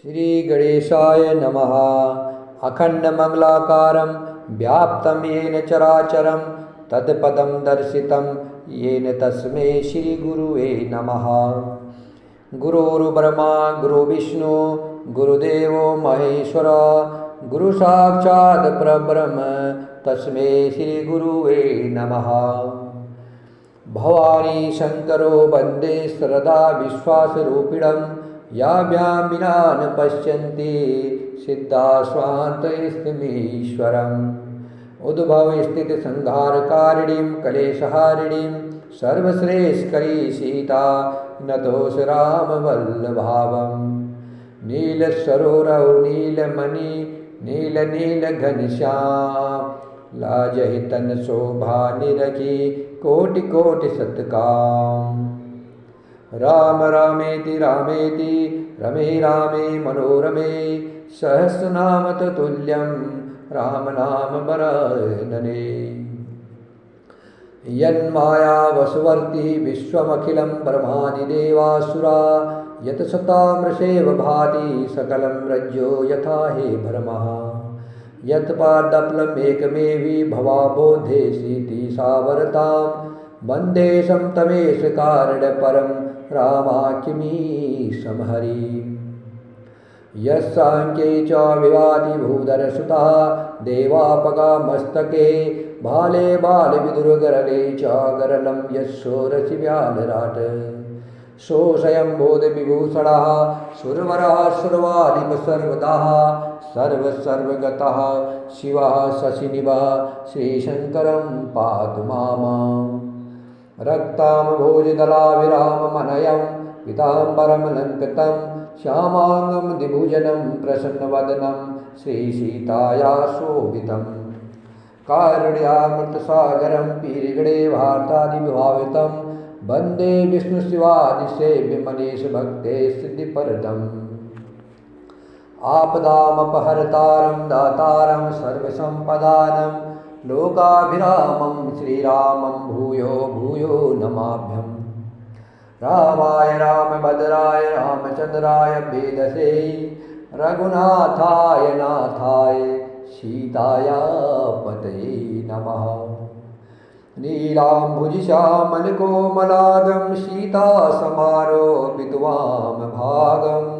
श्री गणेशाय नमः। अखंडमंगलाकारं व्याप्तं येन चराचरं तत्पदं दर्शितं येन तस्मै श्रीगुरुवे नमः। गुरुर्ब्रह्मा गुरुर्विष्णु गुरुदेवो महेश्वर गुरुसाक्षात् परब्रह्म तस्मै श्रीगुरुवे नमः। भवानी शंकरो वन्दे श्रद्धा विश्वासरूपिणं याभ्यां विना न पश्यन्ति सिद्धास्वान्तस्थमीश्वरम्। उद्भवस्थितिसंहारकारिणीं कलेशहारिणीं सर्वश्रेष्ठकरी सीता नतोऽस्मि रामवल्लभावम्। नीलसरोरौ नीलमणि नीलघनश्याम लाजहि तन शोभा निरखी कोटि कोटि सत्काम। राम रामेति रामेति रमे रामे मनोरमे सहस्रनाम तत्तुल्यं राम नाम वरानने। यन्माया वसुवर्ति विश्वमखिलं ब्रह्मादिदेवासुरा यत्सतामृषेव भाति सकलं रज्जो यथा हे भरमः। यत्पादप्लमेकमेवि भवाबोधेसीति सावरतां वन्दे तमेश कारणपरं रामाख्यमीशं हरिम्। यस्साङ्ख्ये च विवादि भूधरसुतः देवापगा मस्तके भाले बालविदुरगरले च गरलं यशोरसि व्यालराट। सोऽयं बोधविभूषणः सुरवरः सुरवादिप सर्वदाः सर्वगतः शिवः शशिनिभः श्रीशङ्करं पातु माम्। रक्ताम्भोजदलाभिराममनयं पीताम्बरमलङ्कृतं श्यामाङ्गं द्विभुजनं प्रसन्नवदनं श्रीसीताया शोभितम्। कारुण्यामृतसागरं पीरिगणे वार्तादिविभावितं वन्दे विष्णुशिवादिसेव्यमनीषभक्ते सिद्धिपरदम्। आपदामपहर्तारं दातारं सर्वसम्पदानं लोकाभिरामं श्रीरामं भूयो भूयो नमाभ्यम्। रामाय रामभद्राय रामचन्द्राय वेदसे रघुनाथाय नाथाय सीताया पतये नमः। नीलाम्बुजश्यामलकोमलागं सीतासमारोपितवाम भागम्।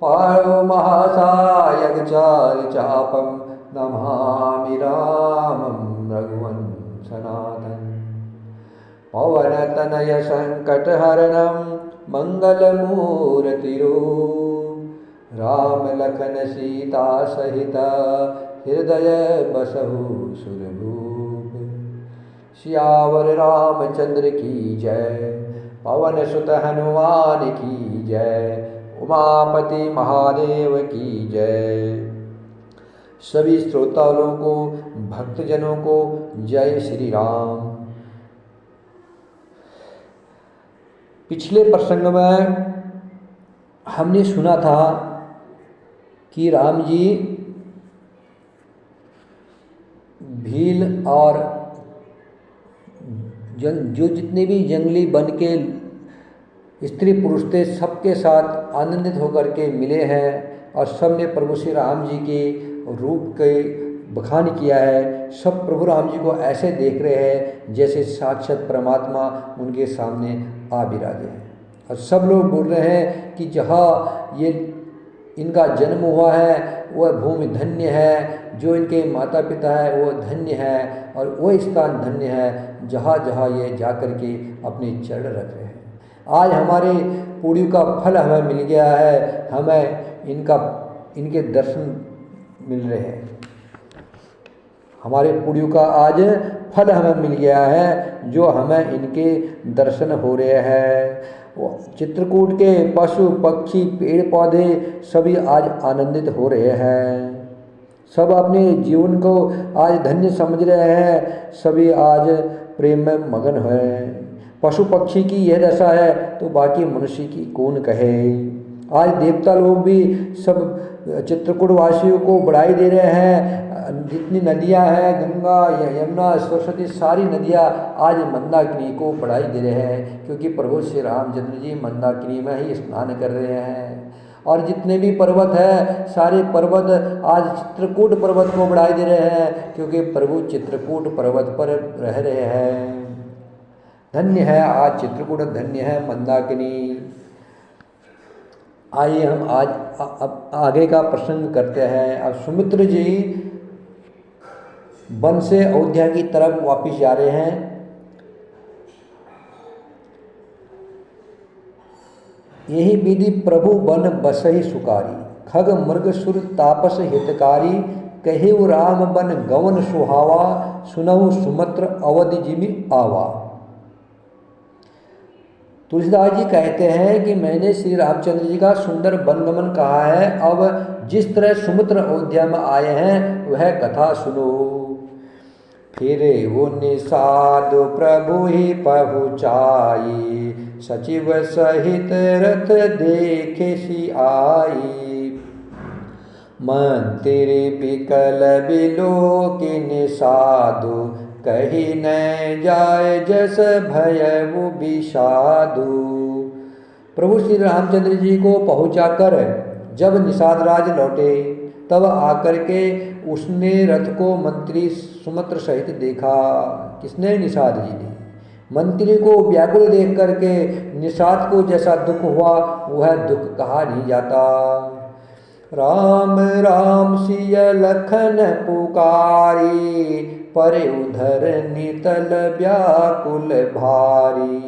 पाणो महासायकचारिचापं नमामि रामं रघुवंशनाथम्। पवनतनय संकटहरणं मङ्गलमूर्तिरूप राम लखन सीता सहित हृदय बसहु सुरभूप। सियावर रामचंद्र की जय पवन सुत हनुमान की जय उमापति महादेव की जय। सभी श्रोताओं को भक्तजनों को जय श्री राम। पिछले प्रसंग में हमने सुना था कि राम जी भील और जो जितने भी जंगली वन के स्त्री पुरुष थे सबके साथ आनंदित होकर के मिले हैं और सब ने प्रभु श्री राम जी के रूप के बखान किया है। सब प्रभु राम जी को ऐसे देख रहे हैं जैसे साक्षात परमात्मा उनके सामने आ विराजे हैं। और सब लोग बोल रहे हैं कि जहाँ ये इनका जन्म हुआ है वह भूमि धन्य है, जो इनके माता पिता है वो धन्य है और वह स्थान धन्य है जहाँ जहाँ ये जाकर के अपने चरण रख रहे हैं। आज हमारे पुण्यों का फल हमें मिल गया है, हमें इनके दर्शन मिल रहे हैं। हमारे पुण्यों का आज फल हमें मिल गया है जो हमें इनके दर्शन हो रहे हैं। चित्रकूट के पशु पक्षी पेड़ पौधे सभी आज आनंदित हो रहे हैं। सब अपने जीवन को आज धन्य समझ रहे हैं, सभी आज प्रेम में मगन हैं। पशु पक्षी की यह दशा है तो बाकी मनुष्य की कौन कहे। आज देवता लोग भी सब चित्रकूट वासियों को बढ़ाई दे रहे हैं। जितनी नदियां हैं, गंगा यमुना सरस्वती सारी नदियां आज मंदाकिनी को बढ़ाई दे रहे हैं, क्योंकि प्रभु श्री रामचंद्र जी मंदाकिनी में ही स्नान कर रहे हैं। और जितने भी पर्वत है सारे पर्वत आज चित्रकूट पर्वत को बढ़ाई दे रहे हैं, क्योंकि प्रभु चित्रकूट पर्वत पर रह रहे हैं। धन्य है आज चित्रकूट, धन्य है मंदाकिनी। आइए हम आज अब आगे का प्रसंग करते हैं। अब सुमित्र जी वन से अयोध्या की तरफ वापिस जा रहे हैं। यही विधि प्रभु बन बसहि सुकारी, खग मृग सुर तापस हितकारी, कहेउ राम बन गवन सुहावा, सुनहु सुमत्र अवधि जिमि आवा। तुलसीदास जी कहते हैं कि मैंने श्री रामचंद्र जी का सुंदर वनगमन कहा है, अब जिस तरह सुमित्र अयोध्या में आए हैं वह कथा सुनो। फिर वो निषाद प्रभु ही पहुँचाई, सचिव सहित रथ देखे सी आई, मंत्री पिकल बिलो की निषादु, कही न जाय जस भय वो विषादु। प्रभु श्री रामचंद्र जी को पहुँचाकर जब निषाद राज लौटे तब आकर के उसने रथ को मंत्री सुमित्र सहित देखा। किसने? निषाद जी ने। मंत्री को व्याकुल देख करके निषाद को जैसा दुख हुआ वह दुख कहा नहीं जाता। राम राम सिय लखन पुकारी, परे उधर नितल व्याकुल भारी,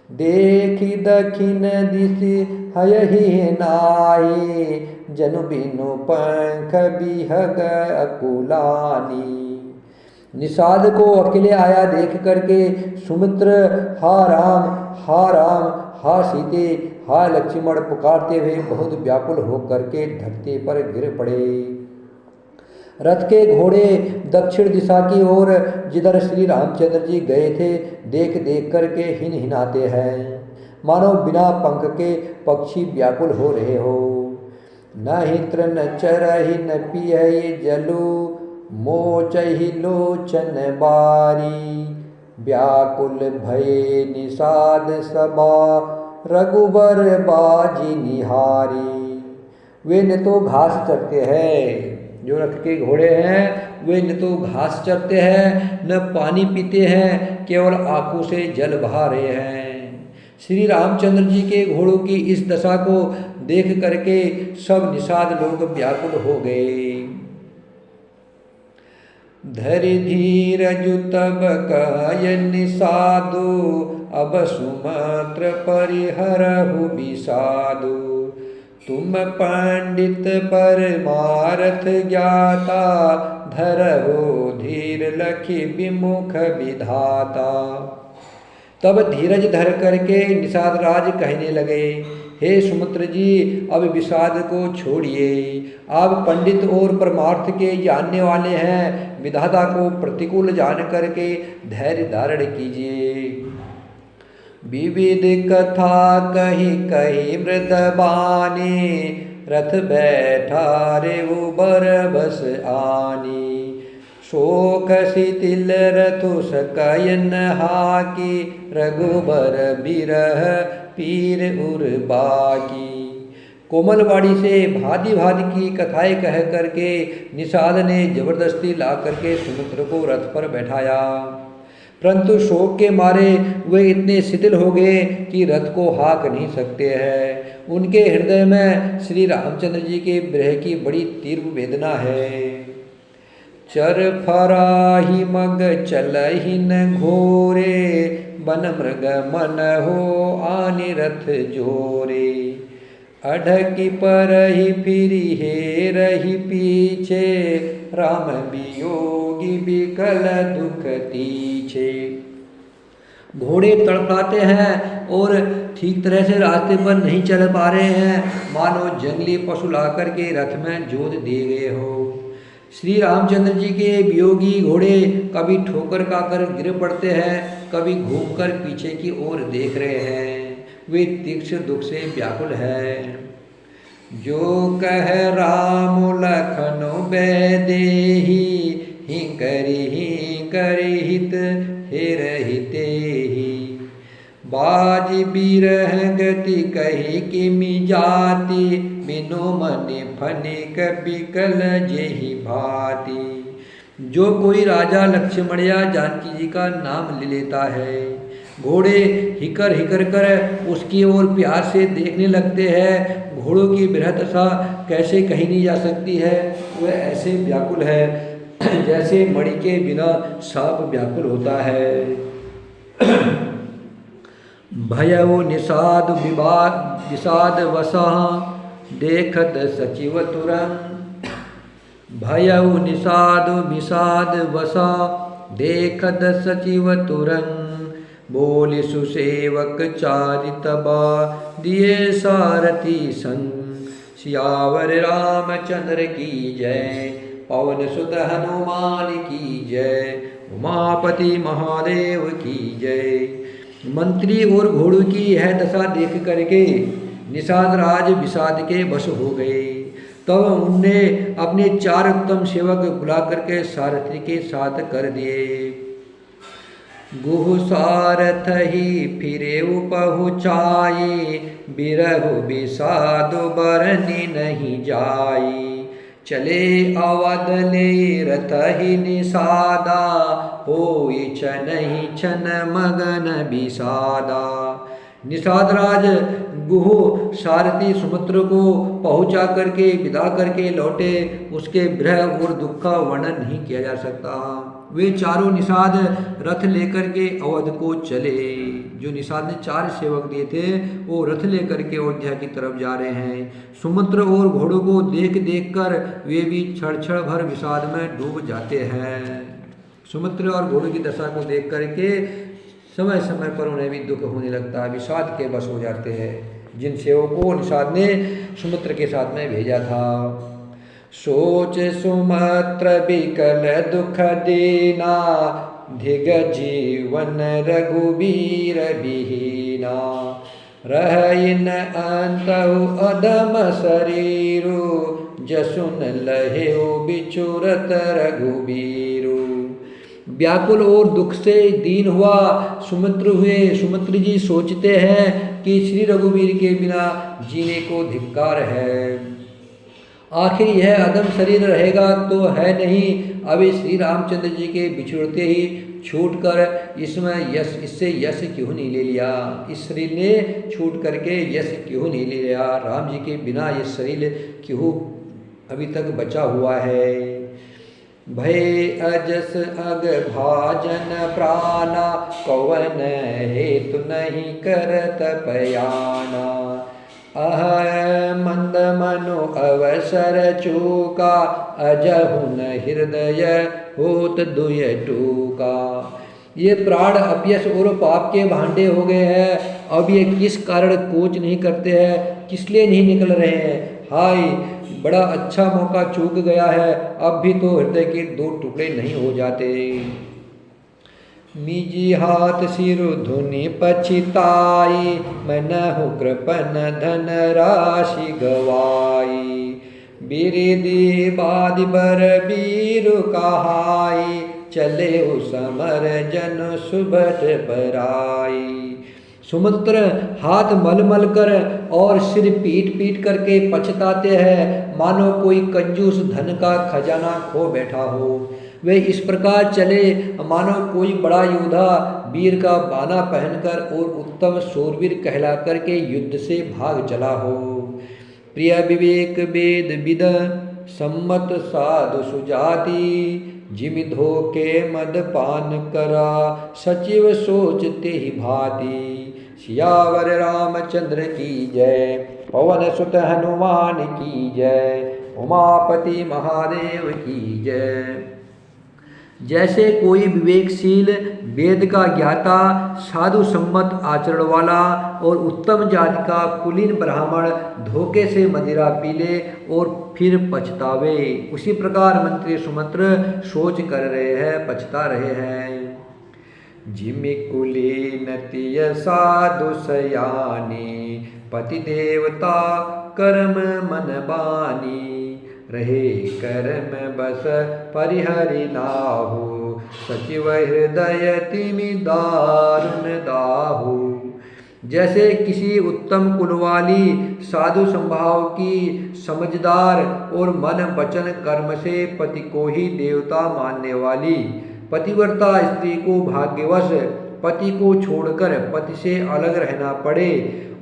देखी दखिन दिशि हयहि नाहि, जनु बिनु पंख बिहग अकुलानी। निषाद को अकेले आया देख करके सुमित्र हा राम हा सीते हा लक्ष्मण पुकारते हुए बहुत व्याकुल होकर के धरती पर गिर पड़े। रथ के घोड़े दक्षिण दिशा की ओर जिधर श्री रामचंद्र जी गए थे देख देख करके हिनहिनाते हैं, मानो बिना पंख के पक्षी व्याकुल हो रहे हो। न हित्र न चरहि न पियहि जलु, मोचहि लोचन बारी, व्याकुल भये निषाद सबा, रघुबर बाजी निहारी। वे न तो घास चरते हैं, जो रथ के घोड़े हैं वे न तो घास चरते हैं न पानी पीते हैं, केवल आंखों से जल बहा रहे हैं। श्री रामचंद्र जी के घोड़ों की इस दशा को देख करके सब निषाद लोग व्याकुल हो गए। धरि धीरज तब कह निषादु, अब सुमत्र परिहरहु विषादु, तुम पंडित परमारथ ज्ञाता, धरहु धीर लखि विमुख विधाता। तब धीरज धर करके निषाद राज कहने लगे, हे सुमित्र जी अब विषाद को छोड़िए, आप पंडित और परमार्थ के जानने वाले हैं, विधाता को प्रतिकूल जान करके धैर्य धारण कीजिए। विविध कथा कही कही मृदबानी, रथ बैठा रे वो बरबस आनी, शोक शिथिल रथु सकयन हाकी, रघुबर बिरह पीर उर्बाकी। कोमलवाड़ी से भांति भांति की कथाएं कह करके निषाद ने जबरदस्ती ला करके सुमित्र को रथ पर बैठाया, परंतु शोक के मारे वे इतने शिथिल हो गए कि रथ को हाँक नहीं सकते हैं। उनके हृदय में श्री रामचंद्र जी के विरह की बड़ी तीव्र वेदना है। चर फराही मग चलहि न घोरे, बन मृग मन हो आनि रथ जोरे, अढकी परहि फिरी हे रही पीछे, राम वियोगी बिकल दुख तीछे। घोड़े तड़पाते हैं और ठीक तरह से रास्ते पर नहीं चल पा रहे हैं, मानो जंगली पशु लाकर के रथ में जोत दे गए हो। श्री रामचंद्र जी के वियोगी घोड़े कभी ठोकर खाकर गिर पड़ते हैं, कभी घूमकर पीछे की ओर देख रहे हैं, वे तीक्ष्ण दुख से व्याकुल है। जो कह राम लखन बैदेही, ही करी हित हेर हिते ही, बाज बीरह गति कही किमि जाति बिनु मन फनिक बिकल जेहि भांति। जो कोई राजा लक्ष्मण या जानकी जी का नाम ले लेता है, घोड़े हिकर हिकर कर उसकी ओर प्यार से देखने लगते हैं। घोड़ों की बृहदशा कैसे कही नहीं जा सकती है। वह ऐसे व्याकुल है जैसे मणि के बिना सांप व्याकुल होता है। भयउ निषाद विषाद वसा देखत सचिव तुरंग। भयउ निषाद विषाद वसा देखत सचिव तुरंग। बोले सुसेवक चारितबा दिए सारथी संग। सियावर रामचंद्र की जय, पवन सुत हनुमान की जय, उमापति महादेव की जय। मंत्री और घोड़ों की यह दशा देख करके निषाद राज विषाद के वश हो गए। तब उनने अपने 4 उत्तम सेवक बुला करके सारथी के साथ कर दिए। गुह सारथ ही फिरे पहुँचाए, बिरहु विषाद बरनी नहीं जाई। चले अवध ले रथ ही निषादा, होई छनहि छन मगन विषादा। निषाद राज गुह सारथी सुमित्र को पहुंचा करके विदा करके लौटे। उसके विरह और दुख का वर्णन नहीं किया जा सकता। वे चारों निषाद रथ लेकर के अवध को चले। जो निषाद ने 4 सेवक दिए थे वो रथ लेकर के अयोध्या की तरफ जा रहे हैं। सुमित्र और घोड़ों को देख देख कर वे भी क्षण क्षण भर विषाद में डूब जाते हैं। सुमित्र और घोड़ों की दशा को देख करके समय समय पर उन्हें भी दुख होने लगता है, विषाद के वश हो जाते हैं। जिन सेवकों को निषाद ने सुमित्र के साथ में भेजा था। सोच सुमत्र बिकल दुख दीना, धिग जीवन रघुबीर बिहीना। रहइन अंतहु अदम शरीरु, जसुन लहेउ बिचुरत रघुबीरु। व्याकुल और दुख से दीन हुआ सुमित्र हुए। सुमित्र जी सोचते हैं कि श्री रघुवीर के बिना जीने को धिक्कार है। आखिर यह अदम शरीर रहेगा तो है नहीं। अभी श्री रामचंद्र जी के बिछुड़ते ही छूटकर इससे यश क्यों नहीं ले लिया। इस शरीर ने छूट करके यश क्यों नहीं ले लिया। राम जी के बिना ये शरीर क्यों अभी तक बचा हुआ है। भय अजस अग भाजन प्राणा, कवन हेतु नहीं करत पयाना। मंद मनो अवसर चूका, अजहुन हृदय होत दुय टूका। ये प्राण अपयश और पाप के भांडे हो गए हैं। अब ये किस कारण कोच नहीं करते हैं, किस लिए नहीं निकल रहे हैं। हाय, बड़ा अच्छा मौका चूक गया है। अब भी तो हृदय के 2 टुकड़े नहीं हो जाते। निजी हाथ सिरु धुनि पछिताई, मनहु कृपन धन राशि गवाई। बिरिदि बादि बर बीरु कहाई, चले समर जन सुबट पराई। सुमित्र हाथ मल मल कर और सिर पीट पीट करके पछताते हैं, मानो कोई कंजूस धन का खजाना खो बैठा हो। वे इस प्रकार चले मानो कोई बड़ा योद्धा वीर का बाना पहनकर और उत्तम शूरवीर कहला करके युद्ध से भाग चला हो। प्रिय विवेक वेद विद सम्मत साधु सुजाति, जिमि धोके मद पान करा, सचिव सोचते ही भांति। सियावर रामचंद्र की जय, पवन सुत हनुमान की जय, उमापति महादेव की जय। जैसे कोई विवेकशील वेद का ज्ञाता, साधु सम्मत आचरण वाला और उत्तम जाति का कुलीन ब्राह्मण धोखे से मदिरा पी ले और फिर पछतावे, उसी प्रकार मंत्री सुमित्र सोच कर रहे हैं, पछता रहे हैं। जिमि कुलीनतिय साधु सयानी, पति देवता कर्म मन बानी। रहे कर्म बस परिहरि नाहु, सचिव हृदय तिमि दारुण दाहु। जैसे किसी उत्तम कुल वाली साधु स्वभाव की समझदार और मन वचन कर्म से पति को ही देवता मानने वाली पतिव्रता स्त्री को भाग्यवश पति को छोड़कर पति से अलग रहना पड़े,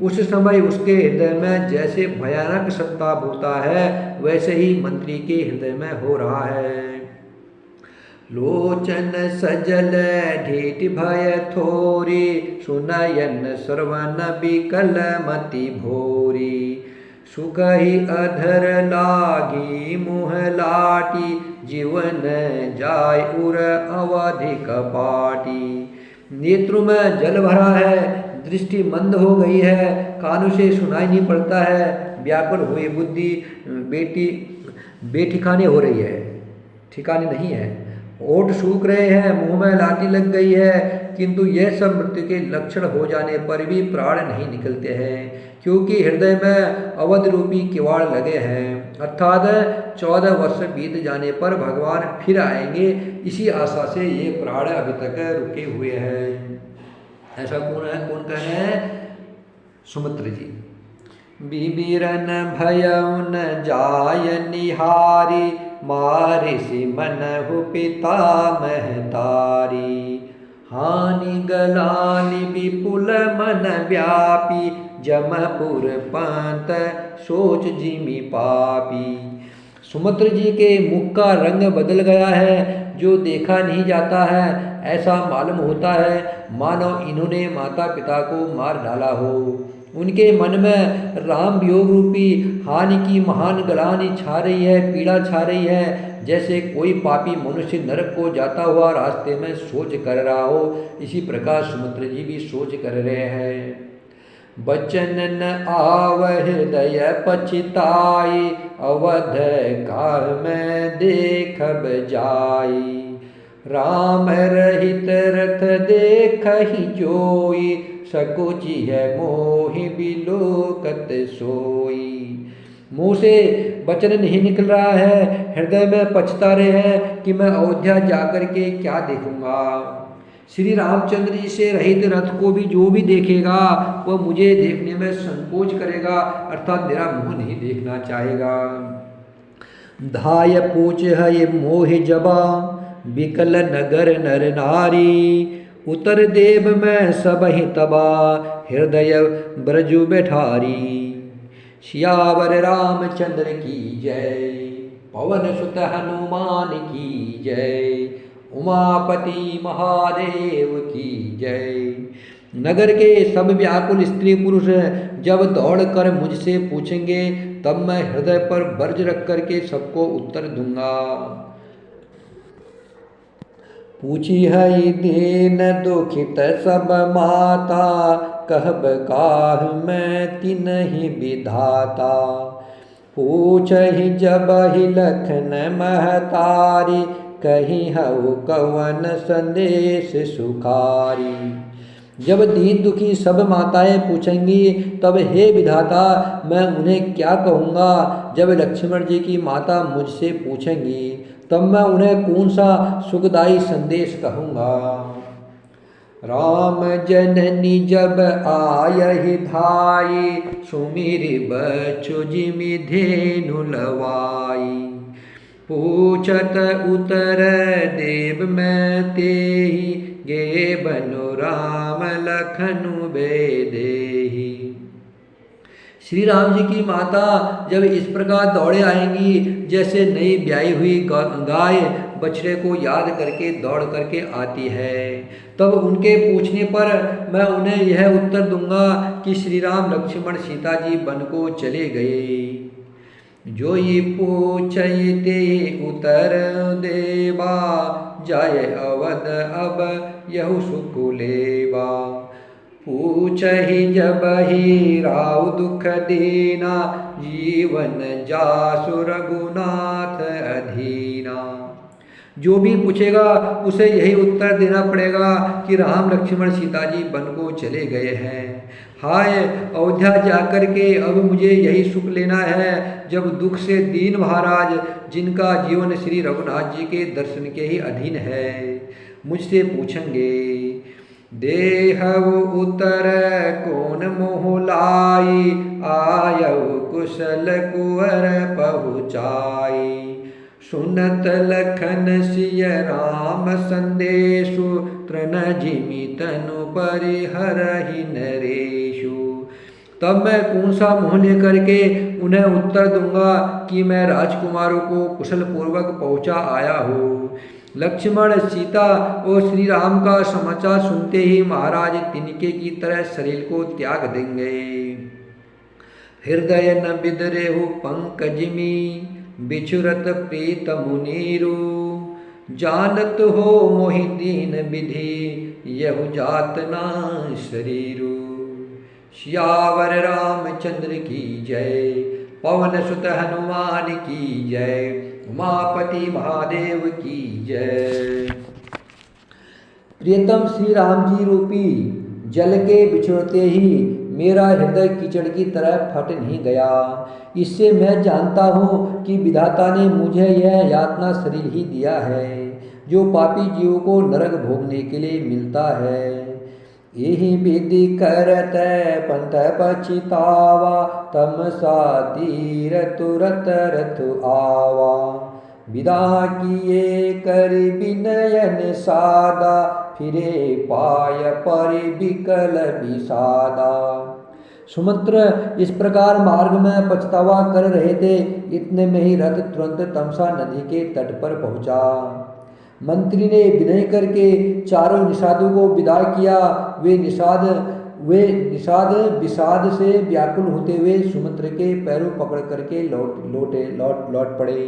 उस समय उसके हृदय में जैसे भयानक संताप होता है वैसे ही मंत्री के हृदय में हो रहा है। लोचन सजल ढीठ भय थोरी, सुनयन श्रवण बिकल मति भोरी। सुख ही अधर लागी मुँह लाटी, जीवन जाय उर अवधि कपाटी। नेत्रों में जल भरा है, दृष्टि मंद हो गई है, कानों से सुनाई नहीं पड़ता है, व्याकुल हुई बुद्धि बेठिकाने हो रही है, ठिकाने नहीं है। ओठ सूख रहे हैं, मुंह में लाठी लग गई है, किंतु यह सब मृत्यु के लक्षण हो जाने पर भी प्राण नहीं निकलते हैं, क्योंकि हृदय में अवध रूपी किवाड़ लगे हैं। अर्थात 14 वर्ष बीत जाने पर भगवान फिर आएंगे, इसी आशा से ये प्राण अभी तक रुके हुए हैं। ऐसा कौन है, कौन कह रहे हैं? सुमित्र जी। बिबिरन भयउन जाय निहारी, मारिसि मनहु पिता महतारी। हानि गलानि विपुल मन व्यापी, जमपुर पंत सोच जिमि पापी। सुमित्र जी के मुख का रंग बदल गया है, जो देखा नहीं जाता है। ऐसा मालूम होता है मानो इन्होंने माता पिता को मार डाला हो। उनके मन में राम वियोग रूपी हानि की महान गलानी छा रही है, पीड़ा छा रही है, जैसे कोई पापी मनुष्य नरक को जाता हुआ रास्ते में सोच कर रहा हो। इसी प्रकार सुमित्र जी भी सोच कर रहे हैं। बचन न आव हृदय पछिताई, अवध काह में देखब जाई। राम रहित रथ देखहि जोई, सकुचि है मोहि बिलोकत सोई। मुँह से वचन नहीं निकल रहा है, हृदय में पछता रहे हैं कि मैं अयोध्या जाकर के क्या देखूंगा। श्री रामचंद्र जी से रहित रथ को भी जो भी देखेगा वह मुझे देखने में संकोच करेगा, अर्थात मेरा मुँह नहीं देखना चाहेगा। धाय पूछ है मोहि जबा, बिकल नगर नर नारी। उतर देव में सब ही तबा, हृदय ब्रजु बैठारी। सियावर रामचंद्र की जय, पवन सुत हनुमान की जय, उमापति महादेव की जय। नगर के सब व्याकुल स्त्री पुरुष जब दौड़कर मुझसे पूछेंगे, तब मैं हृदय पर बर्ज रख करके सबको उत्तर दूंगा। पूछी है दीन दुखित सब माता, कहब काह मैं तिन्हि विधाता। पूछहि जब ही लखन महतारी, कहीं हऊ कवन संदेश सुखारी। जब दीन दुखी सब माताएं पूछेंगी तब हे विधाता मैं उन्हें क्या कहूँगा। जब लक्ष्मण जी की माता मुझसे पूछेंगी तब मैं उन्हें कौन सा सुखदायी संदेश कहूँगा। राम जननी जब आयहि धाई, सुमिरि बछु जिमि धेनु लवाई। पूछत उतर देव मैं तेहि, गे बनु राम लखनु बेदेहि। श्री राम जी की माता जब इस प्रकार दौड़े आएंगी, जैसे नई ब्याई हुई गाय बछड़े को याद करके दौड़ करके आती है, तब उनके पूछने पर मैं उन्हें यह उत्तर दूंगा कि श्री राम लक्ष्मण सीता जी वन को चले गए। जो ये पूछते उतर देवा, जाय अवध अब यहु सुख लेवा। पूछहि जब ही राव दुख दीना, जीवन जासु रघुनाथ अधीना। जो भी पूछेगा उसे यही उत्तर देना पड़ेगा कि राम लक्ष्मण सीता जी वन को चले गए हैं। हाय अयोध्या जाकर के अब मुझे यही सुख लेना है जब दुख से दीन महाराज, जिनका जीवन श्री रघुनाथ जी के दर्शन के ही अधीन है, मुझसे पूछेंगे। देहव उतर कौन मोह लाई, आयव कुशल कुंवर पहुँचाई। सुनत लखन सिय राम संदेशु, तृण जिमि तनु परिहरहि नरेशु। तब मैं कौन सा मोह लेकर के उन्हें उत्तर दूंगा कि मैं राजकुमारों को कुशल पूर्वक पहुँचा आया हूँ। लक्ष्मण, सीता और श्री राम का समाचार सुनते ही महाराज तिनके की तरह शरीर को त्याग देंगे। हृदय न बिदरेहु पंकजिमि, बिछुरत प्रीत मुनीरु। जानत हो मोहि दीन विधि, यहु जात ना शरीरु। सियावर रामचंद्र की जय, पवन सुत हनुमान की जय, उमापति महादेव की जय। प्रियतम श्री राम जी रूपी जल के बिछुड़ते ही मेरा हृदय कीचड़ की तरह फट नहीं गया। इससे मैं जानता हूँ कि विधाता ने मुझे यह यातना शरीर ही दिया है, जो पापी जीवों को नरक भोगने के लिए मिलता है। यही विधि करत पंथ पछितावा, तम सा तीर तुरत रथ आवा। विदा किए कर विनयन सादा, फिरे पाय पर विकल विषादा। सुमित्र इस प्रकार मार्ग में पछतावा कर रहे थे, इतने में ही रथ तुरंत तमसा नदी के तट पर पहुंचा। मंत्री ने विनय करके चारों निषादों को विदा किया। वे निषाद विषाद से व्याकुल होते हुए सुमित्र के पैरों पकड़ करके लौट पड़े।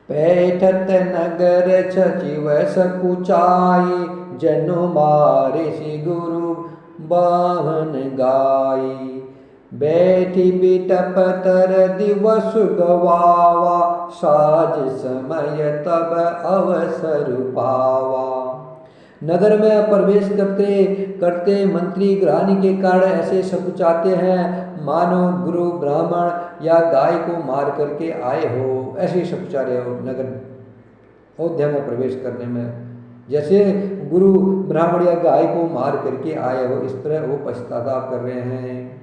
पैठत नगर सचिव सकुचाई, जनु मारे सि गुरु बाहन गाई। बैठी बिटप तर दिवस गवावा, साज समय तब अवसर पावा। नगर में प्रवेश करते करते मंत्री ग्रहणी के कारण ऐसे सकुचाते हैं मानो गुरु ब्राह्मण या गाय को मार करके आए हो, ऐसे सकुचा रहे हो। नगर अयोध्या में प्रवेश करने में जैसे गुरु ब्राह्मण या गाय को मार करके आए हो, इस तरह वो पश्चाताप कर रहे हैं।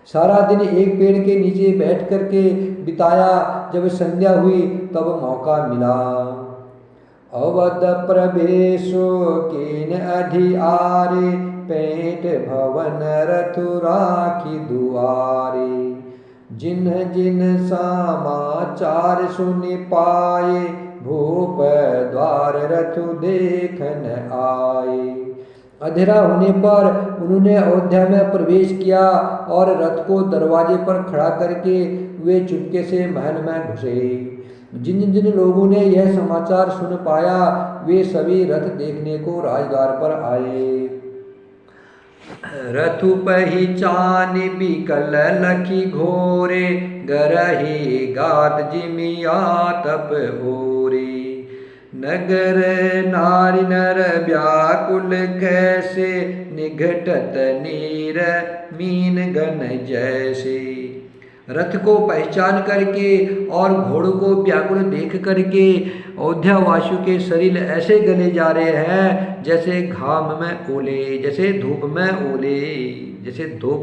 सारा दिन एक पेड़ के नीचे बैठ करके बिताया। जब संध्या हुई तब मौका मिला। अवध प्रवेशो कीन अधियारे, पेट भवन रथु राखी दुआरे। जिन्ह जिन्ह समाचार सुनि पाए, भूप द्वार रथु देखन आए। अंधेरा होने पर उन्होंने अयोध्या में प्रवेश किया और रथ को दरवाजे पर खड़ा करके वे चुपके से महल में घुसे। जिन जिन लोगों ने यह समाचार सुन पाया वे सभी रथ देखने को राजद्वार पर आए। रथु पहिचान बिकल लखी घोरे, गरही गात जिमिया तप ओरे। नगर नारी नर व्याकुल कैसे, निघटत नीर मीन गन जैसे। रथ को पहचान करके और घोड़ों को व्याकुल देख करके अयोध्या वासियों के शरीर ऐसे गले जा रहे हैं जैसे घाम में ओले, जैसे धूप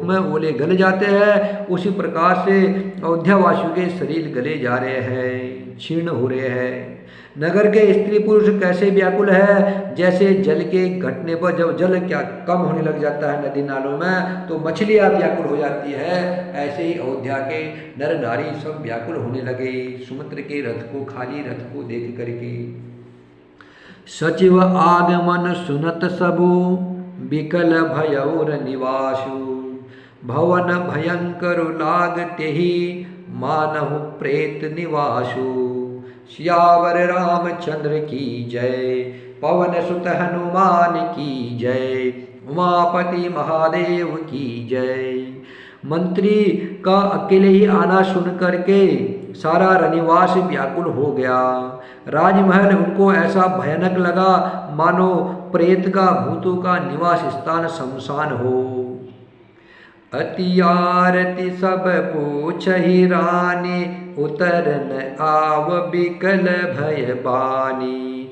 में ओले गल जाते हैं, उसी प्रकार से अयोध्या वासियों के शरीर गले जा रहे हैं, क्षीण हो रहे हैं। नगर के स्त्री पुरुष कैसे व्याकुल है, जैसे जल के घटने पर जब जल क्या कम होने लग जाता है नदी नालों में तो मछलियां व्याकुल हो जाती है, ऐसे ही अयोध्या के नर नारी सब व्याकुल होने लगे सुमित्र के रथ को, खाली रथ को देख करके। सचिव आगमन सुनत सबु, विकल भयौर निवासु। भवन भयंकर लागते ही, मानहु प्रेत निवासु। सियावर रामचंद्र की जय, पवन सुत हनुमान की जय, उमापति महादेव की जय। मंत्री का अकेले ही आना सुन करके सारा रनिवास व्याकुल हो गया। राजमहल उनको ऐसा भयानक लगा मानो प्रेत का, भूतों का निवास स्थान शमशान हो। अति आरती सब पूछहि रानी, उतरन आव बिकल भय बानी।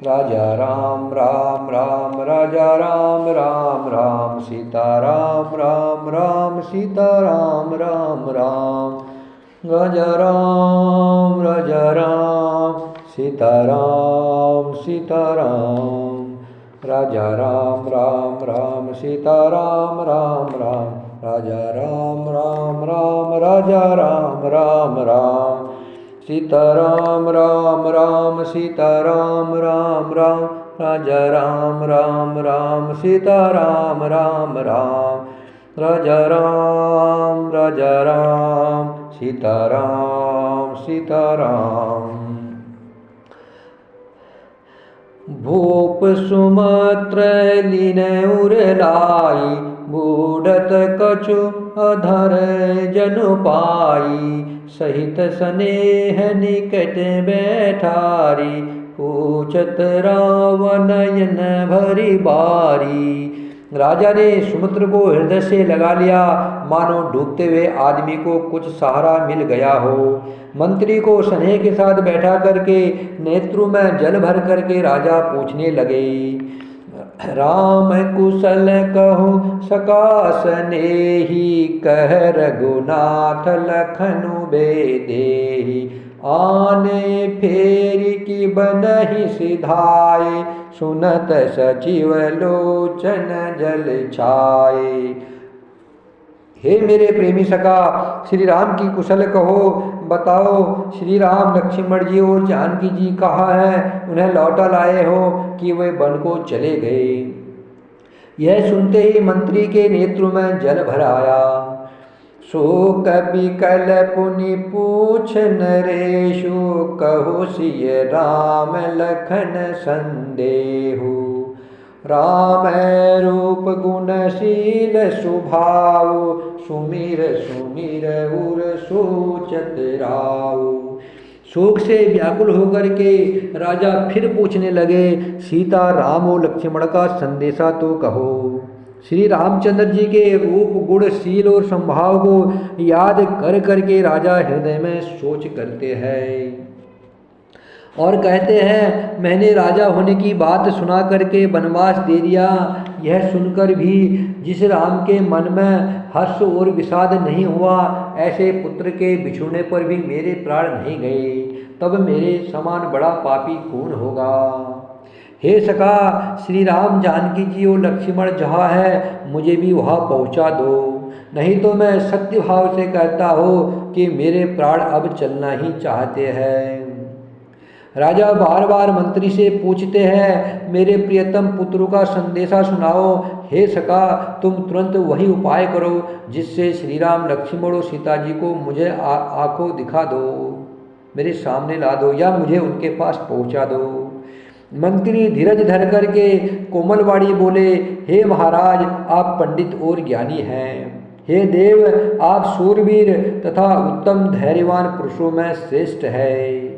राजा राम राम राम राजा राम राम राम सीता राम राम राम सीता राम राम राम राजा राम सीता राम राजा राम राम राम सीता राम राम राम राजा राम राम राम राजा राम राम राम सीता राम राम राम सीता राम राम राम राजा राम राम राम सीता राम राम राम राजा राम सीता राम भूप सुमत्र लीन उरलाई बूढ़त कछु अधर जनु पाई सहित स्नेह निकट बैठारी पूछत रावण नयन भरी बारी। राजा ने सुमित्र को हृदय से लगा लिया, मानो डूबते हुए आदमी को कुछ सहारा मिल गया हो। मंत्री को स्नेह के साथ बैठा करके नेत्रों में जल भर करके राजा पूछने लगे, राम कुशल कहूँ सका स्नेही कह रघुनाथ लखनु बेदेही आने फेर की बनहि सिधाए सुनत सचिव लोचन जल छाए। हे मेरे प्रेमी सखा, श्री राम की कुशल कहो, बताओ श्री राम लक्ष्मण जी और जानकी जी कहाँ हैं? उन्हें लौटा लाए हो कि वे वन को चले गए? यह सुनते ही मंत्री के नेत्रों में जल भर आया। शोक विकल पुनि पूछ नरेशु कहो सिय राम लखन संदेहु राम रूप गुणशील स्वभाव सुमिर सुमिर उर सोचत राव। शोक से व्याकुल होकर के राजा फिर पूछने लगे, सीता राम और लक्ष्मण का संदेशा तो कहो। श्री रामचंद्र जी के रूप गुण शील और संभाव को याद कर करके राजा हृदय में सोच करते हैं और कहते हैं, मैंने राजा होने की बात सुना करके वनवास दे दिया। यह सुनकर भी जिस राम के मन में हर्ष और विषाद नहीं हुआ, ऐसे पुत्र के बिछुड़ने पर भी मेरे प्राण नहीं गए, तब मेरे समान बड़ा पापी कौन होगा। हे सखा, श्री राम जानकी जी और लक्ष्मण जहाँ है मुझे भी वहाँ पहुँचा दो, नहीं तो मैं सत्य भाव से कहता हूँ कि मेरे प्राण अब चलना ही चाहते हैं। राजा बार बार मंत्री से पूछते हैं, मेरे प्रियतम पुत्रों का संदेशा सुनाओ। हे सखा, तुम तुरंत वही उपाय करो जिससे श्री राम लक्ष्मण और सीता जी को मुझे आंखों दिखा दो, मेरे सामने ला दो या मुझे उनके पास पहुंचा दो। मंत्री धीरज धर करके कोमलवाणी बोले, हे महाराज, आप पंडित और ज्ञानी हैं। हे देव, आप सूरवीर तथा उत्तम धैर्यवान पुरुषों में श्रेष्ठ है।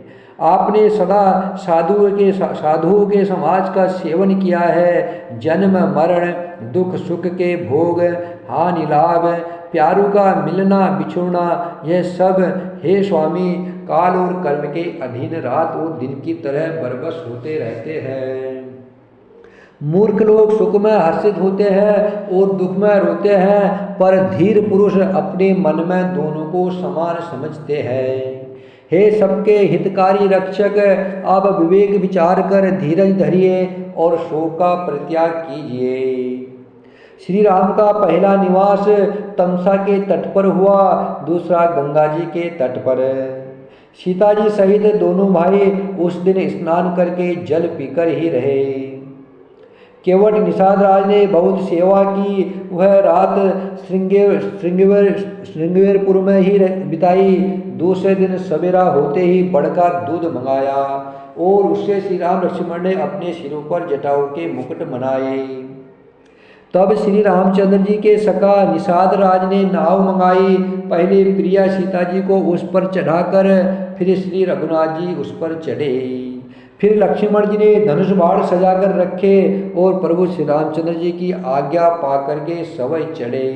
आपने सदा साधुओं के समाज का सेवन किया है। जन्म मरण दुख सुख के भोग हानि लाभ प्यारों का मिलना बिछुड़ना, यह सब हे स्वामी काल और कर्म के अधीन रात और दिन की तरह बरबस होते रहते हैं। मूर्ख लोग सुख में हर्षित होते हैं और दुख में रोते हैं, पर धीर पुरुष अपने मन में दोनों को समान समझते हैं। हे सबके हितकारी रक्षक, आप विवेक विचार कर धीरज धरिए और शोक का परित्याग कीजिए। श्री राम का पहला निवास तमसा के तट पर हुआ, दूसरा गंगा जी के तट पर। सीता जी सहित दोनों भाई उस दिन स्नान करके जल पीकर ही रहे। केवट निषाद राज ने बहुत सेवा की। वह रात श्रृंगवेरपुर में ही बिताई। दूसरे दिन सवेरा होते ही बड़का दूध मंगाया और उससे श्री राम लक्ष्मण ने अपने सिरों पर जटाओं के मुकुट बनाए। तब श्री रामचंद्र जी के सखा निषाद राज ने नाव मंगाई। पहले प्रिया सीता जी को उस पर चढ़ाकर फिर श्री रघुनाथ जी उस पर चढ़े। फिर लक्ष्मण जी ने धनुष बाण सजा कर रखे और प्रभु श्री रामचंद्र जी की आज्ञा पाकर के सवै चढ़े।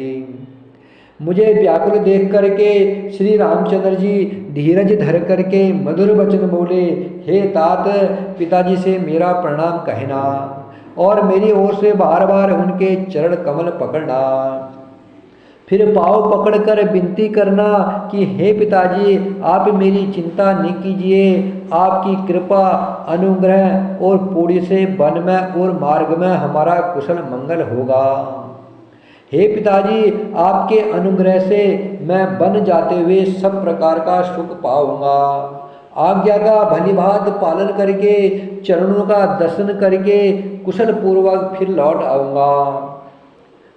मुझे व्याकुल देख करके श्री रामचंद्र जी धीरज धर करके मधुर वचन बोले, हे तात, पिताजी से मेरा प्रणाम कहना और मेरी ओर से बार बार उनके चरण कमल पकड़ना। फिर पाँव पकड़कर विनती करना कि हे पिताजी, आप मेरी चिंता न कीजिए, आपकी कृपा अनुग्रह और पूर्ण से वन में और मार्ग में हमारा कुशल मंगल होगा। हे पिताजी, आपके अनुग्रह से मैं वन जाते हुए सब प्रकार का सुख पाऊंगा। आज्ञा का भलीभांति पालन करके चरणों का दर्शन करके कुशल पूर्वक फिर लौट आऊंगा।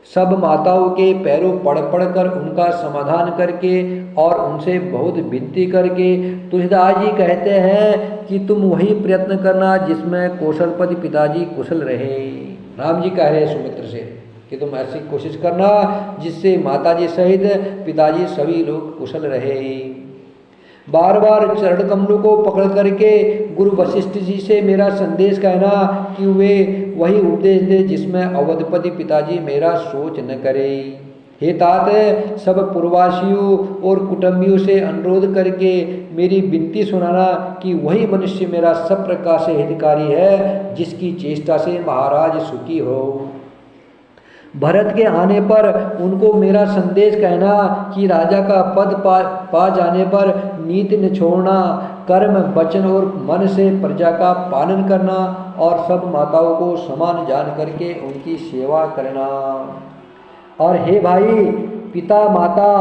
सब माताओं के पैरों पड़ पड़ कर उनका समाधान करके और उनसे बहुत विनती करके तुलसीदास जी कहते हैं कि तुम वही प्रयत्न करना जिसमें कौशलपति पिताजी कुशल रहे। राम जी कह रहे हैं सुमित्र से कि तुम ऐसी कोशिश करना जिससे माताजी सहित पिताजी सभी लोग कुशल रहे। बार बार चरण कमलों को पकड़ करके गुरु वशिष्ठ जी से मेरा संदेश कहना कि वे वही उपदेश दे जिसमें अवधपति पिताजी मेरा सोच न करे। हे तात, सब पूर्ववासियों और कुटुंबियों से अनुरोध करके मेरी विनती सुनाना कि वही मनुष्य मेरा सब प्रकार से हितकारी है जिसकी चेष्टा से महाराज सुखी हो। भरत के आने पर उनको मेरा संदेश कहना कि राजा का पद पा जाने पर नीति न छोड़ना, कर्म वचन और मन से प्रजा का पालन करना और सब माताओं को समान जान करके उनकी सेवा करना। और हे भाई, पिता माता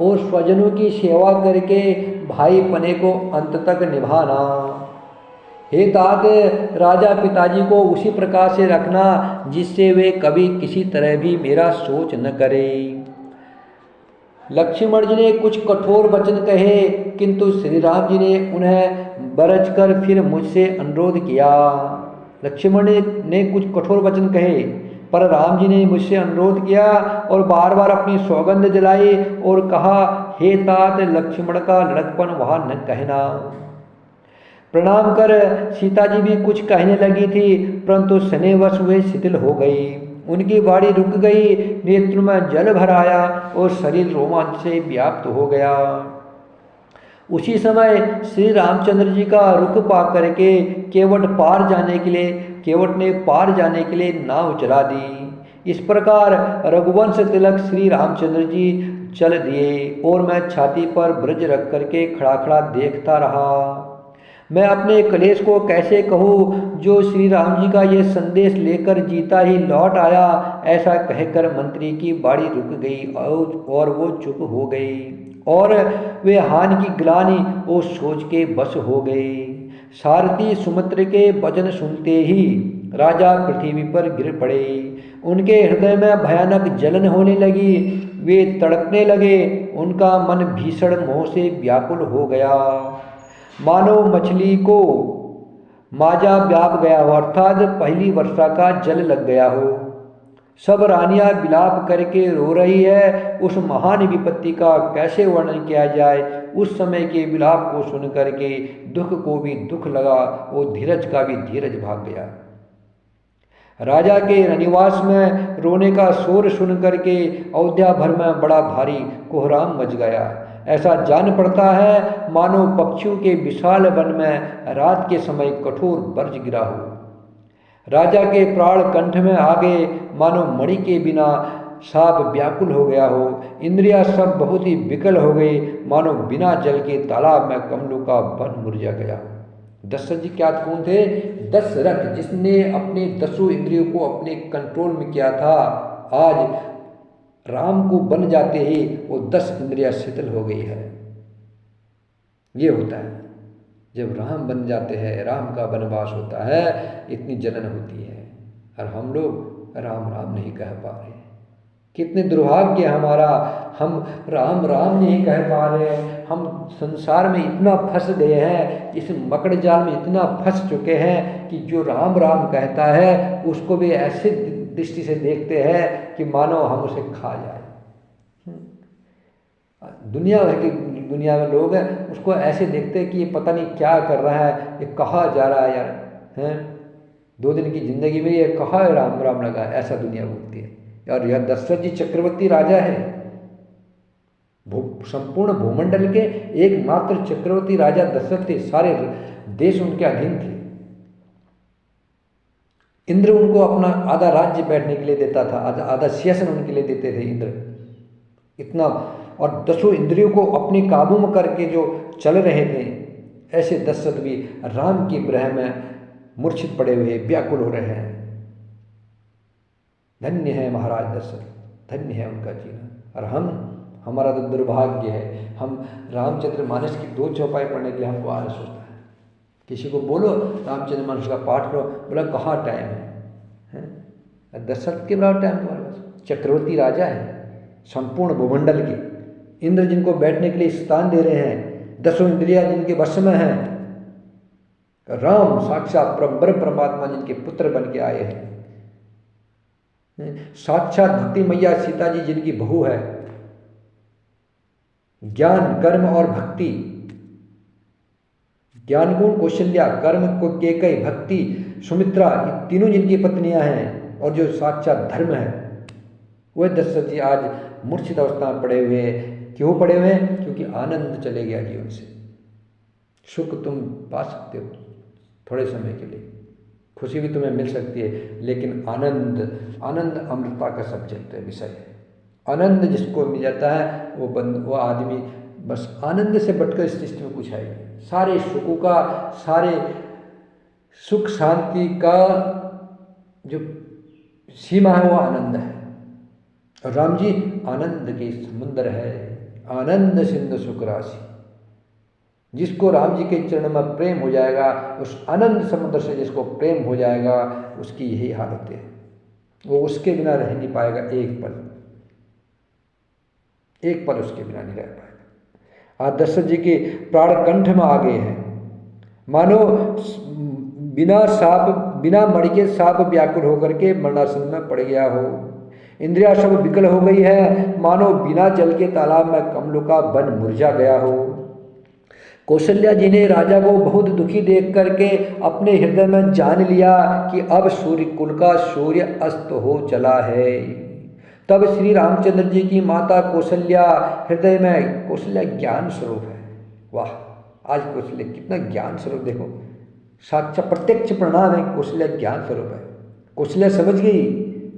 और स्वजनों की सेवा करके भाई पने को अंत तक निभाना। हे तात, राजा पिताजी को उसी प्रकार से रखना जिससे वे कभी किसी तरह भी मेरा सोच न करें। लक्ष्मण जी ने कुछ कठोर वचन कहे, किंतु श्री राम जी ने उन्हें बरच कर फिर मुझसे अनुरोध किया। लक्ष्मण ने कुछ कठोर वचन कहे, पर राम जी ने मुझसे अनुरोध किया और बार बार अपनी सौगंध दिलाई और कहा, हे तात, लक्ष्मण का लड़कपन वहाँ न कहना। प्रणाम कर सीता जी भी कुछ कहने लगी थी, परंतु स्नेहवश वे शिथिल हो गई। उनकी वाणी रुक गई, नेत्र में जल भर आया और शरीर रोमांच से व्याप्त हो गया। उसी समय श्री रामचंद्र जी का रुख पा करके केवट ने पार जाने के लिए नाव चला दी। इस प्रकार रघुवंश तिलक श्री रामचंद्र जी चल दिए और मैं छाती पर ब्रज रख करके खड़ा खड़ा देखता रहा। मैं अपने कलेश को कैसे कहूँ जो श्री राम जी का ये संदेश लेकर जीता ही लौट आया। ऐसा कहकर मंत्री की बाड़ी रुक गई और वो चुप हो गई और वे हानि की ग्लानि और सोच के बस हो गए। सारथी सुमित्र के वचन सुनते ही राजा पृथ्वी पर गिर पड़े। उनके हृदय में भयानक जलन होने लगी, वे तड़पने लगे। उनका मन भीषण मोह से व्याकुल हो गया, मानो मछली को माजा व्याप गया हो, अर्थात पहली वर्षा का जल लग गया हो। सब रानियां विलाप करके रो रही है। उस महान विपत्ति का कैसे वर्णन किया जाए। उस समय के विलाप को सुन करके दुख को भी दुख लगा और धीरज का भी धीरज भाग गया। राजा के रनिवास में रोने का शोर सुन करके अयोध्या भर में बड़ा भारी कोहराम मच गया। ऐसा जान पड़ता है मानो पक्षियों के विशाल वन में रात के समय कठोर बर्ज गिरा हो। राजा के प्राण कंठ में आ गए, मानो मणि के बिना सांप व्याकुल हो गया हो। इंद्रियां सब बहुत ही विकल हो गई, मानो बिना जल के तालाब में कमलों का वन मुरझा गया। दशरथ जी क्या कौन थे? दशरथ, जिसने अपने 10 इंद्रियों को अपने कंट्रोल में किया था, आज राम को बन जाते ही वो 10 इंद्रियां शिथिल हो गई है। ये होता है जब राम बन जाते हैं, राम का वनवास होता है, इतनी जलन होती है और हम लोग राम राम नहीं कह पा रहे। कितने दुर्भाग्य हमारा, हम राम राम नहीं कह पा रहे। हम संसार में इतना फंस गए हैं, इस मकड़ जाल में इतना फंस चुके हैं कि जो राम राम कहता है उसको भी ऐसे दृष्टि से देखते हैं कि मानो हम उसे खा जाए। दुनिया में लोग उसको ऐसे देखते हैं कि ये पता नहीं क्या कर रहा है, ये कहाँ जा रहा है यार, हैं 2 दिन की जिंदगी में ये कहाँ राम राम लगा, ऐसा दुनिया बोलती है। और यह दशरथ जी चक्रवर्ती राजा है, संपूर्ण भूमंडल के एकमात्र चक्रवर्ती राजा दशरथ थे, सारे देश उनके अधीन थे। इंद्र उनको अपना आधा राज्य बैठने के लिए देता था, आधा सिंहासन उनके लिए देते थे इंद्र, इतना। और 10 इंद्रियों को अपने काबू में करके जो चल रहे थे, ऐसे दशरथ भी राम के विरह में मूर्छित पड़े हुए व्याकुल हो रहे हैं। धन्य है महाराज दशरथ, धन्य है उनका जीना। और हमारा तो दुर्भाग्य है, हम रामचंद्र मानस की 2 चौपाई पढ़ने के लिए हमको आलस होता है। किसी को बोलो रामचंद्र मानस का पाठ करो, बोला कहाँ टाइम है? दशरथ के बराबर टाइम तुम्हारे पास? चक्रवर्ती राजा है संपूर्ण भूमंडल के, इंद्र जिनको बैठने के लिए स्थान दे रहे हैं, 10 इंद्रियां जिनके वश में हैं, राम साक्षात ब्रह्म परमात्मा जिनके पुत्र बन के आए हैं, साक्षात भक्ति मैया सीता जी जिनकी बहू है, ज्ञान कर्म और भक्ति, ज्ञान गुण कौशल्या, कर्म को केकई, भक्ति सुमित्रा, ये तीनों जिनकी पत्नियां हैं, और जो साक्षात धर्म है, वह दशरथ जी आज मूर्छित अवस्था में पड़े हुए हैं। क्यों पड़े हुए हैं? क्योंकि आनंद चले गया जीवन से। सुख तुम पा सकते हो थोड़े समय के लिए, खुशी भी तुम्हें मिल सकती है, लेकिन आनंद अमृता का सब्जेक्ट है, विषय है। आनंद जिसको मिल जाता है वो आदमी बस आनंद से बढ़कर इस सृष्टि में कुछ है नहीं। सारे सुखों का, सारे सुख शांति का जो सीमा है वो आनंद है। और राम जी आनंद के समुद्र है, आनंद सिंधु सुख राशि। जिसको राम जी के चरण में प्रेम हो जाएगा, उस आनंद समुद्र से जिसको प्रेम हो जाएगा, उसकी यही हालत है, वो उसके बिना रह नहीं पाएगा एक पल उसके बिना नहीं रह पाएगा। आज दशरथ जी के प्राण कंठ में आ गए हैं, मानो बिना मणि के सांप व्याकुल होकर के मरणासन में पड़ गया हो। इंद्रिया सब विकल हो गई है, मानो बिना जल के तालाब में कमलों का वन मुरझा गया हो। कौशल्या जी ने राजा को बहुत दुखी देख करके अपने हृदय में जान लिया कि अब सूर्य कुल का सूर्य अस्त हो चला है। तब श्री रामचंद्र जी की माता कौशल्या हृदय में, कौशल्या ज्ञान स्वरूप है। वाह, आज कौशल्या कितना ज्ञान स्वरूप, देखो साक्षात प्रत्यक्ष प्रणाम है, कौशल्या ज्ञान स्वरूप है। कौशल्या समझ गई,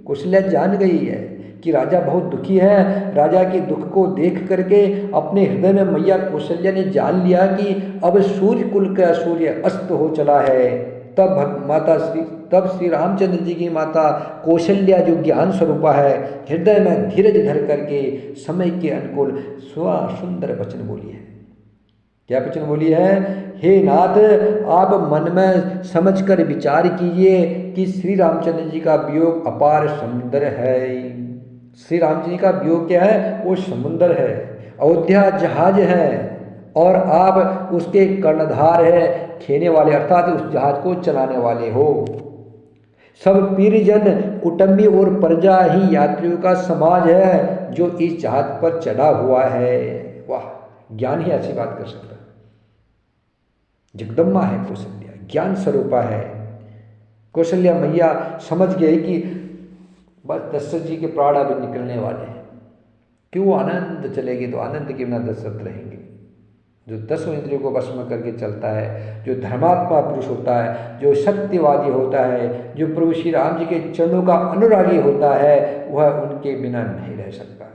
कौशल्या जान गई है कि राजा बहुत दुखी है। राजा के दुख को देख करके अपने हृदय में मैया कौशल्या ने जान लिया कि अब सूर्य कुल का सूर्य अस्त हो चला है। तब श्री रामचंद्र जी की माता कौशल्या जो ज्ञान स्वरूपा है, हृदय में धीरज धर करके समय के अनुकूल सुंदर वचन बोली है। क्या वचन बोली है? हे नाथ, आप मन में समझकर विचार कीजिए कि श्री रामचंद्र जी का वियोग अपार समुद्र है। श्री राम जी का वियोग क्या है? वो समुद्र है, अयोध्या जहाज है, और आप उसके कर्णधार है, खेने वाले, अर्थात उस जहाज को चलाने वाले हो। सब पीरजन, कुटुंबी और प्रजा ही यात्रियों का समाज है जो इस जहाज पर चढ़ा हुआ है। वाह, ज्ञान ही ऐसी बात कर सकता है। जगदम्बा है कौशल्या, ज्ञान स्वरूपा है। कौशल्या मैया समझ गई कि बस दशरथ जी के प्राण अब निकलने वाले हैं। क्यों? आनंद चलेगी तो आनंद के बिना दशरथ रहेंगे। जो 10 इंद्रियों को वश में करके चलता है, जो धर्मात्मा पुरुष होता है, जो सत्यवादी होता है, जो प्रभु श्री राम जी के चरणों का अनुरागी होता है, वह उनके बिना नहीं रह सकता है।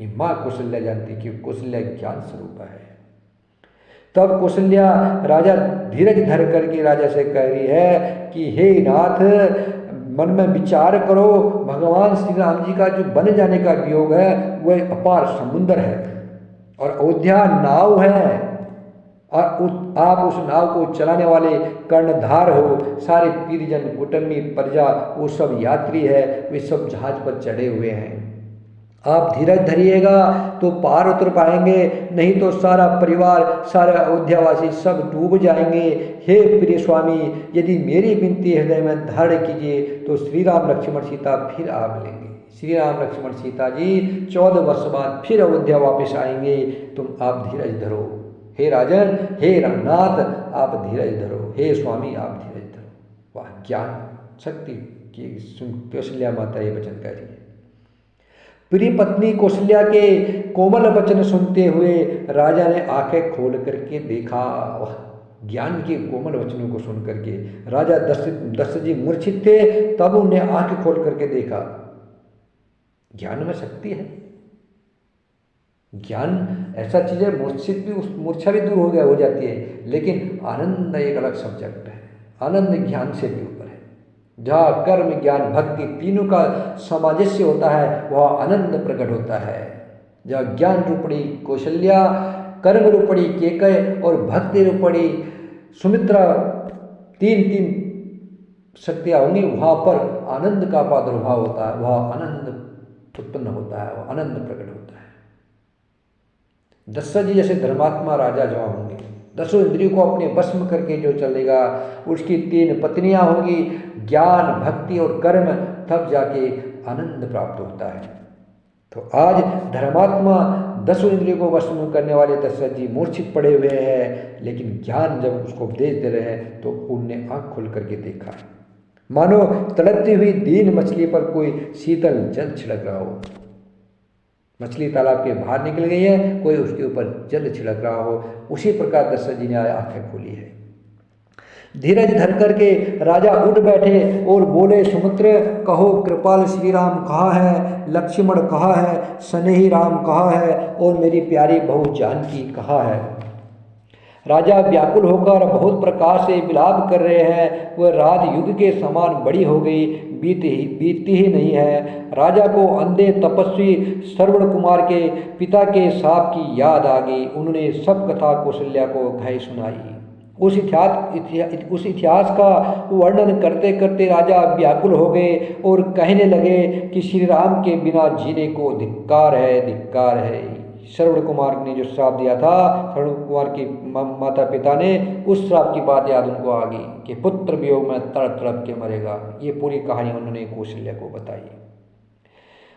ये माँ कौशल्या जानती कि कौशल्या ज्ञान स्वरूप है। तब कौशल्या राजा धीरज धर करके राजा से कह रही है कि हे नाथ, मन में विचार करो, भगवान श्री राम जी का जो बन जाने का वियोग है वह अपार समुद्र है, और अयोध्या नाव है, और आप उस नाव को चलाने वाले कर्णधार हो। सारे पीरजन, कुटुंबी, प्रजा, वो सब यात्री है, वे सब जहाज पर चढ़े हुए हैं। आप धीरज धरिएगा तो पार उतर पाएंगे, नहीं तो सारा परिवार, सारे अयोध्यावासी सब डूब जाएंगे। हे प्रिय स्वामी, यदि मेरी विनती हृदय में धारण कीजिए तो श्री राम लक्ष्मण सीता फिर आ मिलेंगे। श्री राम लक्ष्मण सीता जी 14 वर्ष बाद फिर अयोध्या वापस आएंगे। आप धीरज धरो। हे राजन, हे रामनाथ, आप धीरज धरो। हे स्वामी, आप धीरज धरो। वाह, ज्ञान शक्ति की कौशल्या माता ये वचन कह रही है। प्रिय पत्नी कौशल्या के कोमल वचन सुनते हुए राजा ने आंखें खोल करके देखा। वह ज्ञान के कोमल वचनों को सुन करके राजा दशरथ जी मूर्छित थे, तब उन्हें आंखें खोल करके देखा। ज्ञान में शक्ति है, ज्ञान ऐसा चीज है, मूर्छा भी दूर हो जाती है, लेकिन आनंद एक अलग सब्जेक्ट है। आनंद ज्ञान से भी ऊपर है। जहाँ कर्म ज्ञान भक्ति तीनों का सामंजस्य होता है, वह आनंद प्रकट होता है। जहाँ ज्ञान रूपणी कौशल्या, कर्म रूपणी केकय और भक्ति रूपणी सुमित्रा तीन शक्तियाँ होंगी, वहाँ पर आनंद का प्रादुर्भाव होता है, वह आनंद उत्पन्न होता है, वह आनंद प्रकट होता है। दशरथ जी जैसे धर्मात्मा राजा जहाँ होंगे, 10 इंद्रियों को अपने वश में करके जो चलेगा, उसकी 3 पत्नियाँ होंगी, ज्ञान भक्ति और कर्म, तब जाके आनंद प्राप्त होता है। तो आज धर्मात्मा 10 इंद्रियों को वश में करने वाले दशरथ जी मूर्छित पड़े हुए हैं, लेकिन ज्ञान जब उसको उपदेश दे रहे हैं तो उनने आँख खोल करके देखा है, मानो तड़पती हुई दीन मछली पर कोई शीतल जल छिड़क रहा हो। मछली तालाब के बाहर निकल गई है, कोई उसके ऊपर जल छिड़क रहा हो, उसी प्रकार दशरथ जी ने आंखें खोली है। धीरज धर करके राजा उठ बैठे और बोले, सुमित्र कहो, कृपाल श्री राम कहाँ है, लक्ष्मण कहाँ है, स्नेही राम कहाँ है, और मेरी प्यारी बहू जानकी कहाँ है। राजा व्याकुल होकर बहुत प्रकार से विलाप कर रहे हैं। वह रात युग के समान बड़ी हो गई, बीतती ही नहीं है। राजा को अंधे तपस्वी श्रवण कुमार के पिता के शाप की याद आ गई। उन्होंने सब कथा कौशल्या को कह सुनाई। उस इतिहास का वर्णन करते करते राजा व्याकुल हो गए और कहने लगे कि श्री राम के बिना जीने को धिक्कार है, धिक्कार है। श्रवण कुमार ने जो श्राप दिया था, श्रवण कुमार की माता पिता ने, उस श्राप की बात याद उनको आ गई कि पुत्र वियोग में तड़प तड़प के मरेगा। ये पूरी कहानी उन्होंने कौशल्या को बताई।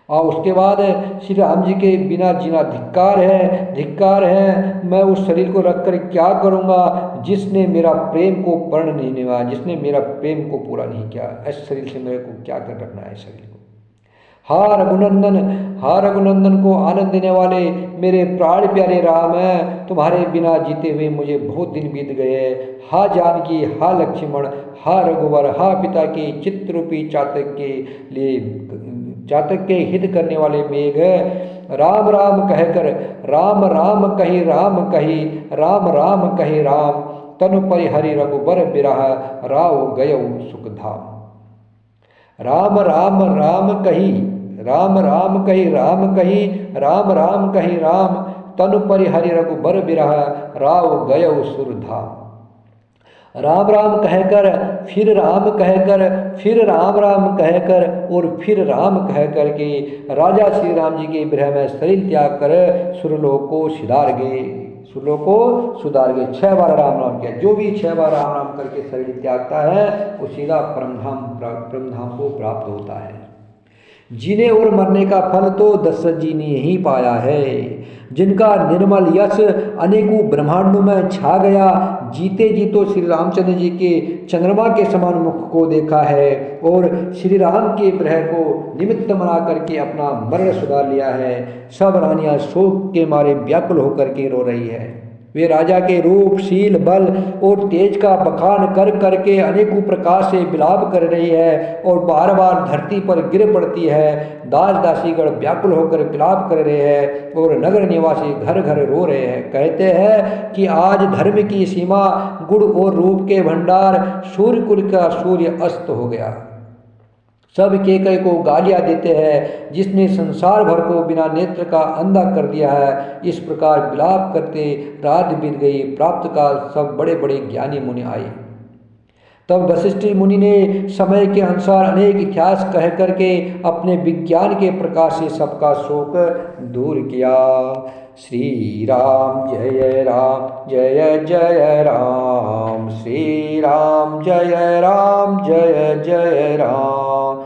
और उसके बाद श्री राम जी के बिना जीना धिक्कार है, धिक्कार है। मैं उस शरीर को रखकर क्या करूँगा जिसने मेरा प्रेम को पर्ण नहीं निभाया, जिसने मेरा प्रेम को पूरा नहीं किया। इस शरीर से मेरे को क्या कर रखना है शरीर को। हा रघुनंदन को आनंद देने वाले मेरे प्राण प्यारे राम हैं, तुम्हारे बिना जीते हुए मुझे बहुत दिन बीत गए। हा जानकी, हा लक्ष्मण, हा रघुवर, हा पिता के चित्तरूपी चातक के लिए, चातक के हित करने वाले मेघ, राम राम कहकर राम राम कही राम कही, राम राम कही राम, तनु परिहरि रघुबर बिरह, राव गयऊ सुखधाम। राम राम राम कही, राम राम कही राम कही, राम राम कही राम, तनु परिहरि रघुबर बिरह, राव गयऊ सुरधाम। राम राम कहकर, फिर राम कहकर, फिर राम राम कहकर और फिर राम कहकर के राजा श्री राम जी के विरह में शरीर त्याग कर सुरलोक को सिधार गए। सुरलोक को सुधार गए। 6 बार राम राम किया। जो भी 6 बार राम राम करके शरीर त्यागता है वो सीधा परमधाम को प्राप्त होता है। जीने और मरने का फल तो दशरथ जी ने ही पाया है। जिनका निर्मल यश अनेकों ब्रह्मांडों में छा गया, जीते जी तो श्री रामचंद्र जी के चंद्रमा के समान मुख को देखा है और श्री राम के विरह को निमित्त बना करके अपना मरण सुधार लिया है। सब रानियां शोक के मारे व्याकुल होकर के रो रही है। वे राजा के रूप, शील, बल और तेज का बखान कर करके अनेकों प्रकार से विलाप कर रही है और बार बार धरती पर गिर पड़ती है। दास दासीगण व्याकुल होकर विलाप कर रहे हैं और नगर निवासी घर घर रो रहे हैं। कहते हैं कि आज धर्म की सीमा, गुण और रूप के भंडार, सूर्य कुल का सूर्य अस्त हो गया। सब केकय को गालियाँ देते हैं, जिसने संसार भर को बिना नेत्र का अंधा कर दिया है। इस प्रकार विलाप करते रात बीत गई। प्राप्त काल सब बड़े बड़े ज्ञानी मुनि आए। तब वशिष्ठ मुनि ने समय के अनुसार अनेक इतिहास कह करके अपने विज्ञान के प्रकाश से सबका शोक दूर किया। श्री राम जय राम जय जय राम, श्री राम जय राम जय जय राम,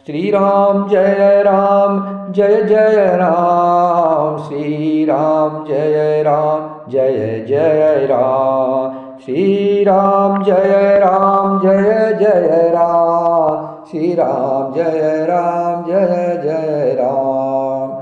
श्री राम जय राम जय जय राम, श्री राम जय राम जय जय राम, श्री राम जय राम जय जय राम, श्री राम जय राम जय जय राम।